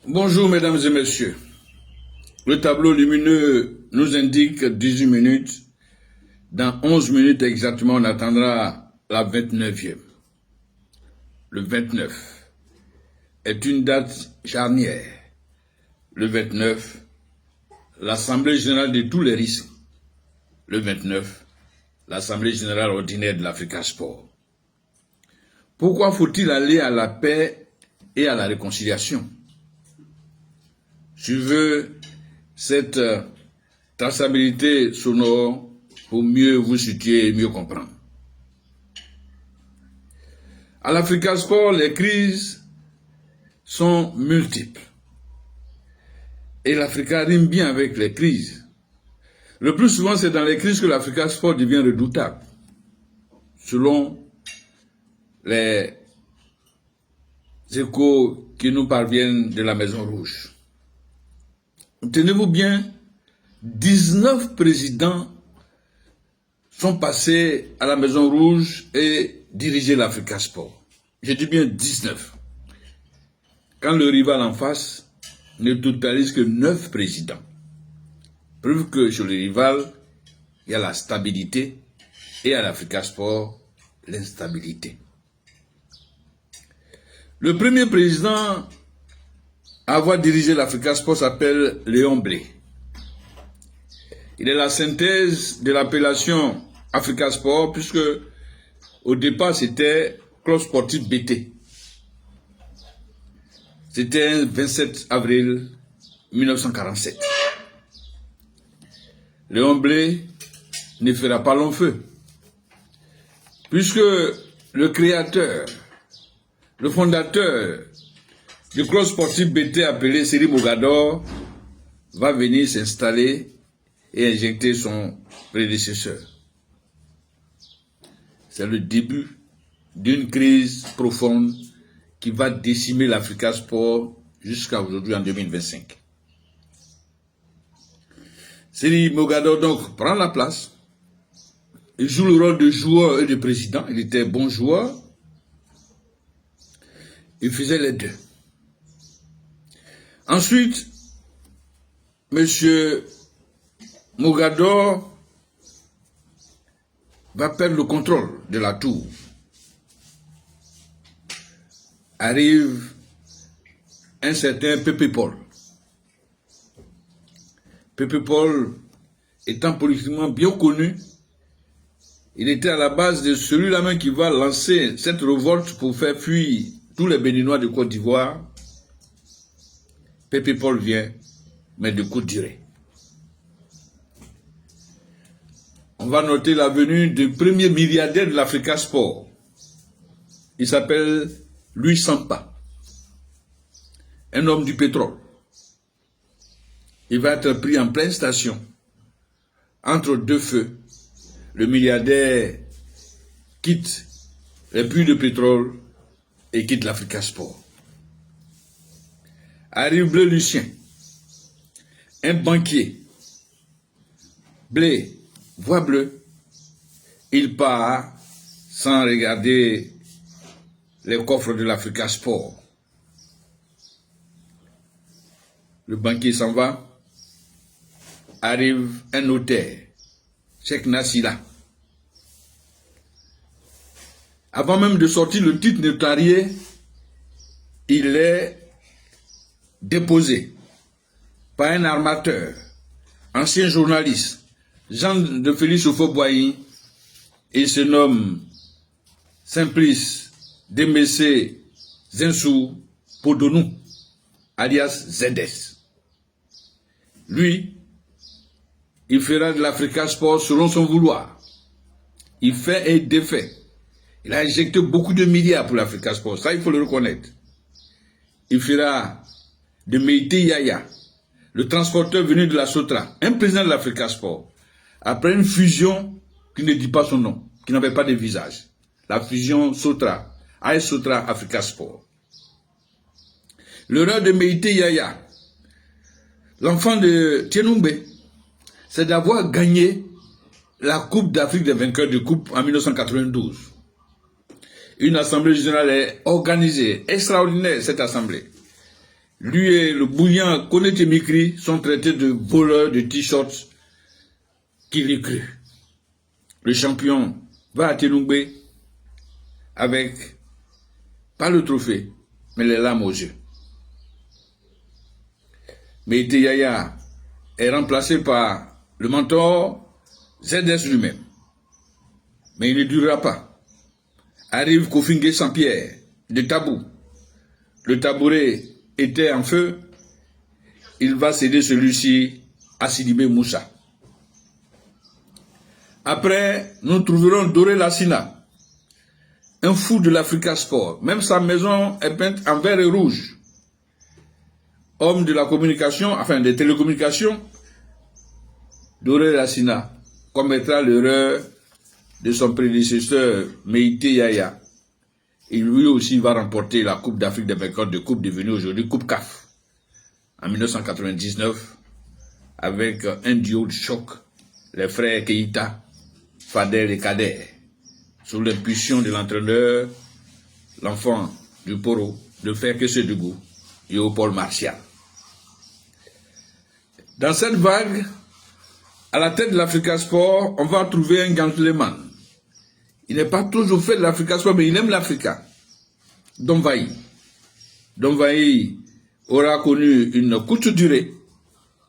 Bonjour mesdames et messieurs. Le tableau lumineux nous indique 18 minutes. Dans 11 minutes exactement, on attendra la 29e. Le 29 est une date charnière. Le 29, l'Assemblée générale de tous les risques. Le 29, l'Assemblée générale ordinaire de l'Africa Sport. Pourquoi faut-il aller à la paix et à la réconciliation? Je veux cette traçabilité sonore pour mieux vous situer et mieux comprendre. À l'Africa Sport, les crises sont multiples. Et l'Africa rime bien avec les crises. Le plus souvent, c'est dans les crises que l'Africa Sport devient redoutable, selon les échos qui nous parviennent de la Maison Rouge. Tenez-vous bien, 19 présidents sont passés à la Maison Rouge et dirigé l'Africa Sport. Je dis bien 19. Quand le rival en face ne totalise que 9 présidents. Preuve que chez le rival, il y a la stabilité et à l'Africa Sport, l'instabilité. Le premier président à avoir dirigé l'Africa Sport s'appelle Léon Blé. Il est la synthèse de l'appellation Africa Sport, puisque au départ c'était Club Sportif BT. C'était le 27 avril 1947. Léon Blé ne fera pas long feu, puisque le créateur, le fondateur du club sportif BT appelé Seri Mogador va venir s'installer et injecter son prédécesseur. C'est le début d'une crise profonde qui va décimer l'Africa Sport jusqu'à aujourd'hui en 2025. Seri Mogador donc prend la place. Il joue le rôle de joueur et de président. Il était bon joueur. Il faisait les deux. Ensuite, M. Mogador va perdre le contrôle de la tour. Arrive un certain Pépé Paul. Pépé Paul étant politiquement bien connu, il était à la base de celui-là même qui va lancer cette révolte pour faire fuir tous les Béninois de Côte d'Ivoire. Pépé Paul vient, mais de courte durée. On va noter la venue du premier milliardaire de l'Africa Sport. Il s'appelle Louis Sampa, un homme du pétrole. Il va être pris en pleine station, entre deux feux. Le milliardaire quitte les puits de pétrole et quitte l'Africa Sport. Arrive Blé Lucien, un banquier. Blé, voix bleue, il part sans regarder les coffres de l'Africa Sport. Le banquier s'en va. Arrive un notaire, Cheikh Nassila. Avant même de sortir le titre notarié, il est déposé par un armateur, ancien journaliste, Jean de Félix Houphouët-Boigny. Il se nomme Simplice Demessé Zinsou Podonou, alias ZS. Lui, il fera de l'Africa Sport selon son vouloir. Il fait et défait. Il a injecté beaucoup de milliards pour l'Africa Sport, ça il faut le reconnaître. Il fera de Meïté Yaya, le transporteur venu de la Sotra, un président de l'Africa Sport, après une fusion qui ne dit pas son nom, qui n'avait pas de visage. La fusion Sotra, AS Sotra Africa Sport. Le rôle de Meïté Yaya, l'enfant de Tienoumbe, c'est d'avoir gagné la Coupe d'Afrique des vainqueurs de Coupe en 1992. Une assemblée générale est organisée, extraordinaire cette assemblée. Lui et le bouillant Koné Temikri sont traités de voleurs de t-shirts qui l'y cru. Le champion va à Ténoubé avec, pas le trophée, mais les larmes aux yeux. Meïté Yaya est remplacé par le mentor ZS lui-même. Mais il ne durera pas. Arrive Kofingué Saint-Pierre, de Tabou. Le tabouret était en feu. Il va céder celui-ci à Sidibé Moussa. Après, nous trouverons Doré Lassina, un fou de l'Africa Sport. Même sa maison est peinte en vert et rouge. Homme de la communication, enfin des télécommunications, Doré Lassina commettra l'erreur de son prédécesseur Meïté Yaya. Et lui aussi va remporter la Coupe d'Afrique des vainqueurs de Coupe devenue aujourd'hui Coupe CAF en 1999 avec un duo de choc, les frères Keïta, Fadel et Kader, sous l'impulsion de l'entraîneur, l'enfant du Poro, le frère Kessedugou, Léopold Martial. Dans cette vague, à la tête de l'Africa Sport, on va trouver un gentleman. Il n'est pas toujours fait de l'Africa Sport, mais il aime l'Africa. Domvaï. Domvaï aura connu une courte durée.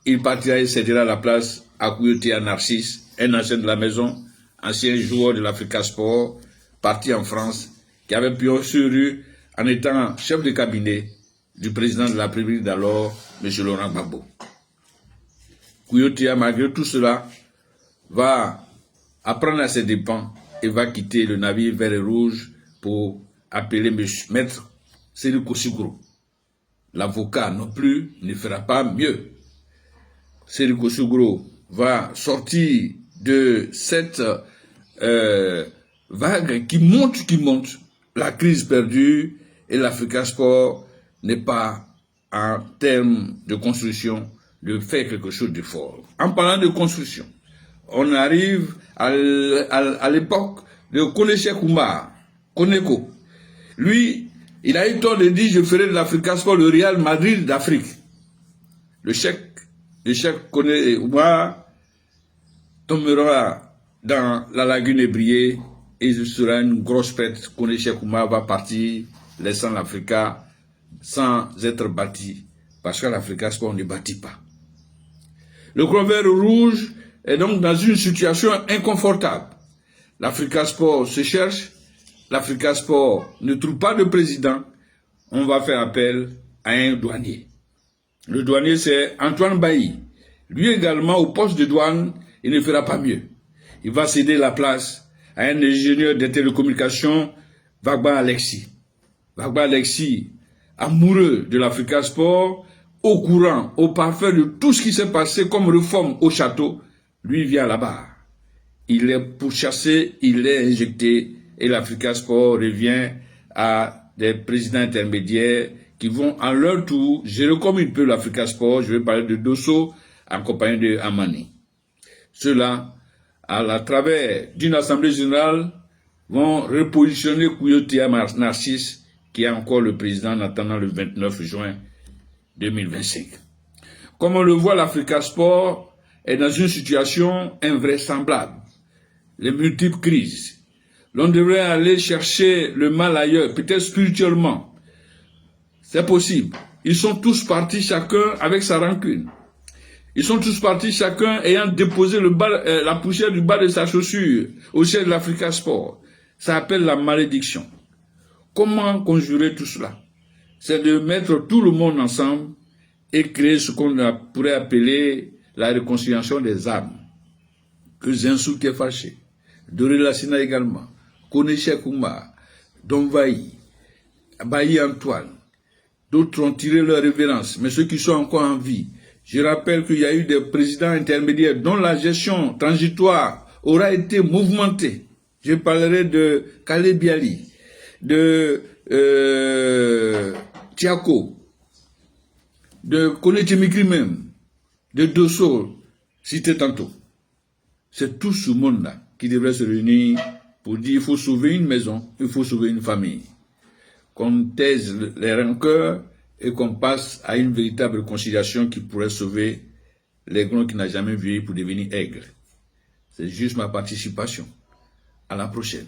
Il partira et cédera la place à Kouyoté à Narcisse, un ancien de la maison, ancien joueur de l'Africa Sport, parti en France, qui avait pillé sur rue en étant chef de cabinet du président de la République d'alors, M. Laurent Gbagbo. Kouyoté, malgré tout cela, va apprendre à ses dépens et va quitter le navire vert et rouge pour appeler maître Sékou Siguro. L'avocat non plus ne fera pas mieux. Sékou Siguro va sortir de cette vague qui monte, la crise perdue, et l'Africa Sport n'est pas en termes de construction de faire quelque chose de fort. En parlant de construction, on arrive à l'époque de Kone Cheikh Oumar, Koneko. Lui, il a eu tort de dire je ferai de l'Africa Sport le Real Madrid d'Afrique. Le Cheikh Kone Oumar tombera dans la lagune ébriée et ce sera une grosse perte. Kone Cheikh Oumar va partir, laissant l'Africa sans être bâti, parce que l'Africa Sport ne bâtit pas. Le Grand Vert Rouge est donc dans une situation inconfortable. L'Africa Sport se cherche, l'Africa Sport ne trouve pas de président, on va faire appel à un douanier. Le douanier, c'est Antoine Bailly. Lui également, au poste de douane, il ne fera pas mieux. Il va céder la place à un ingénieur des télécommunications, Vagba Alexis. Vagba Alexis, amoureux de l'Africa Sport, au courant, au parfait de tout ce qui s'est passé comme réforme au château, lui vient là-bas. Il est pourchassé, il est injecté, et l'Africa Sport revient à des présidents intermédiaires qui vont à leur tour gérer comme il peut l'Africa Sport. Je vais parler de Dosso en compagnie de Amani. Ceux-là, à travers d'une assemblée générale, vont repositionner Kouyoté à Narcisse, qui est encore le président en attendant le 29 juin 2025. Comme on le voit, l'Africa Sport est dans une situation invraisemblable. Les multiples crises. L'on devrait aller chercher le mal ailleurs, peut-être spirituellement. C'est possible. Ils sont tous partis chacun avec sa rancune. Ils sont tous partis chacun ayant déposé la poussière du bas de sa chaussure au ciel de l'Africa Sport. Ça s'appelle la malédiction. Comment conjurer tout cela? C'est de mettre tout le monde ensemble et créer ce qu'on pourrait appeler la réconciliation des âmes. Que Zinsou qui est fâché, Doré Lassina également, Kone Cheikh Oumar, Domvaï, Bailly Antoine, d'autres ont tiré leur révérence, mais ceux qui sont encore en vie, je rappelle qu'il y a eu des présidents intermédiaires dont la gestion transitoire aura été mouvementée. Je parlerai de Kale Biali, de Tiako, de Kone Temikri même, de Dosso, cité tantôt. C'est tout ce monde-là qui devrait se réunir pour dire il faut sauver une maison, il faut sauver une famille. Qu'on taise les rancœurs et qu'on passe à une véritable réconciliation qui pourrait sauver l'aiglon qui n'a jamais vieilli pour devenir aigle. C'est juste ma participation. À la prochaine.